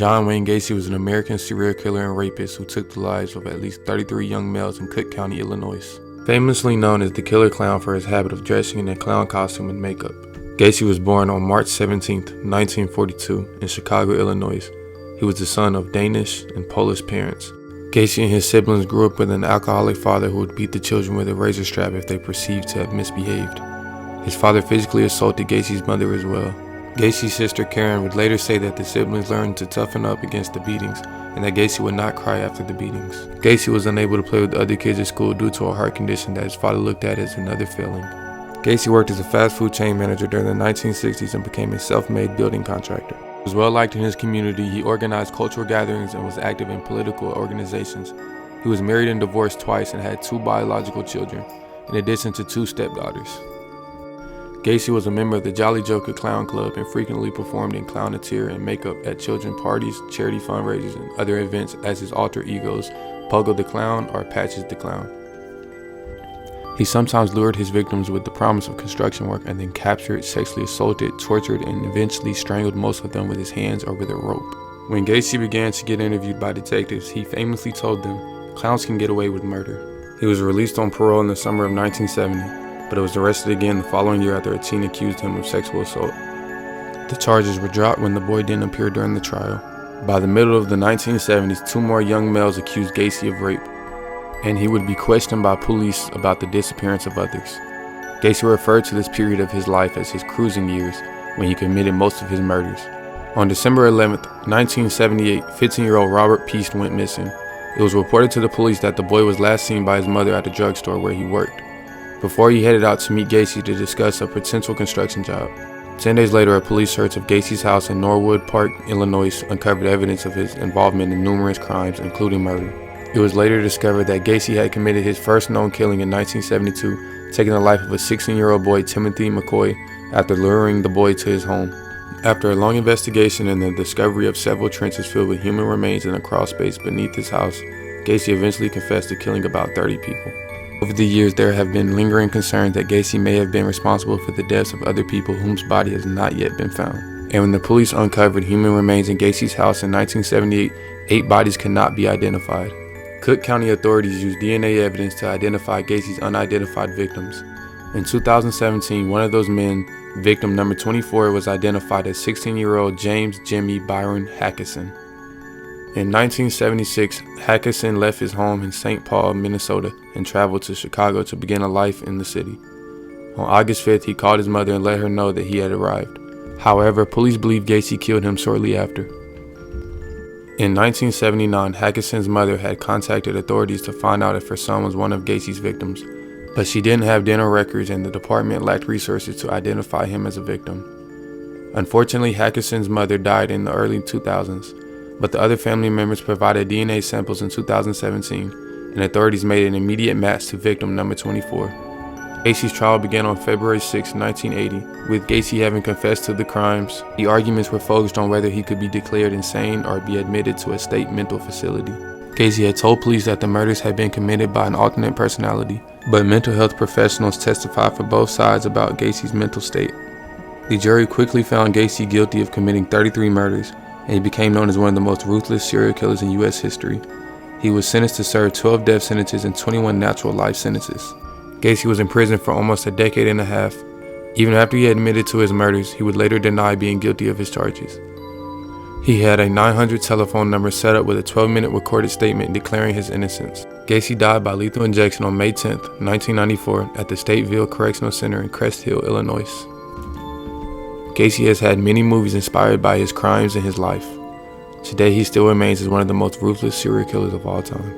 John Wayne Gacy was an American serial killer and rapist who took the lives of at least 33 young males in Cook County, Illinois. Famously known as the Killer Clown for his habit of dressing in a clown costume and makeup, Gacy was born on March 17, 1942, in Chicago, Illinois. He was the son of Danish and Polish parents. Gacy and his siblings grew up with an alcoholic father who would beat the children with a razor strap if they perceived to have misbehaved. His father physically assaulted Gacy's mother as well. Gacy's sister Karen would later say that the siblings learned to toughen up against the beatings and that Gacy would not cry after the beatings. Gacy was unable to play with the other kids at school due to a heart condition that his father looked at as another failing. Gacy worked as a fast food chain manager during the 1960s and became a self-made building contractor. He was well liked in his community. He organized cultural gatherings and was active in political organizations. He was married and divorced twice and had 2 biological children, in addition to 2 stepdaughters. Gacy was a member of the Jolly Joker Clown Club and frequently performed in clowneteer and makeup at children's parties, charity fundraisers, and other events as his alter egos, Puggle the Clown or Patches the Clown. He sometimes lured his victims with the promise of construction work and then captured, sexually assaulted, tortured, and eventually strangled most of them with his hands or with a rope. When Gacy began to get interviewed by detectives, he famously told them, "Clowns can get away with murder." He was released on parole in the summer of 1970. But was arrested again the following year after a teen accused him of sexual assault. The charges were dropped when the boy didn't appear during the trial. By the middle of the 1970s, 2 more young males accused Gacy of rape, and he would be questioned by police about the disappearance of others. Gacy referred to this period of his life as his cruising years, when he committed most of his murders. On December 11, 1978, 15-year-old Robert Peast went missing. It was reported to the police that the boy was last seen by his mother at a drugstore where he worked, before he headed out to meet Gacy to discuss a potential construction job. 10 days later, a police search of Gacy's house in Norwood Park, Illinois, uncovered evidence of his involvement in numerous crimes, including murder. It was later discovered that Gacy had committed his first known killing in 1972, taking the life of a 16-year-old boy, Timothy McCoy, after luring the boy to his home. After a long investigation and the discovery of several trenches filled with human remains in a crawl space beneath his house, Gacy eventually confessed to killing about 30 people. Over the years, there have been lingering concerns that Gacy may have been responsible for the deaths of other people whose body has not yet been found. And when the police uncovered human remains in Gacy's house in 1978, 8 bodies could not be identified. Cook County authorities used DNA evidence to identify Gacy's unidentified victims. In 2017, one of those men, victim number 24, was identified as 16-year-old James Jimmy Byron Hackison. In 1976, Hackison left his home in St. Paul, Minnesota, and traveled to Chicago to begin a life in the city. On August 5th, he called his mother and let her know that he had arrived. However, police believe Gacy killed him shortly after. In 1979, Hackison's mother had contacted authorities to find out if her son was one of Gacy's victims, but she didn't have dental records and the department lacked resources to identify him as a victim. Unfortunately, Hackison's mother died in the early 2000s. But the other family members provided DNA samples in 2017, and authorities made an immediate match to victim number 24. Gacy's trial began on February 6, 1980, with Gacy having confessed to the crimes. The arguments were focused on whether he could be declared insane or be admitted to a state mental facility. Gacy had told police that the murders had been committed by an alternate personality, but mental health professionals testified for both sides about Gacy's mental state. The jury quickly found Gacy guilty of committing 33 murders, and he became known as one of the most ruthless serial killers in U.S. history. He was sentenced to serve 12 death sentences and 21 natural life sentences. Gacy was in prison for almost a decade and a half. Even after he admitted to his murders, he would later deny being guilty of his charges. He had a 900 telephone number set up with a 12-minute recorded statement declaring his innocence. Gacy died by lethal injection on May 10, 1994 at the Stateville Correctional Center in Crest Hill, Illinois. Gacy has had many movies inspired by his crimes and his life. Today, he still remains as one of the most ruthless serial killers of all time.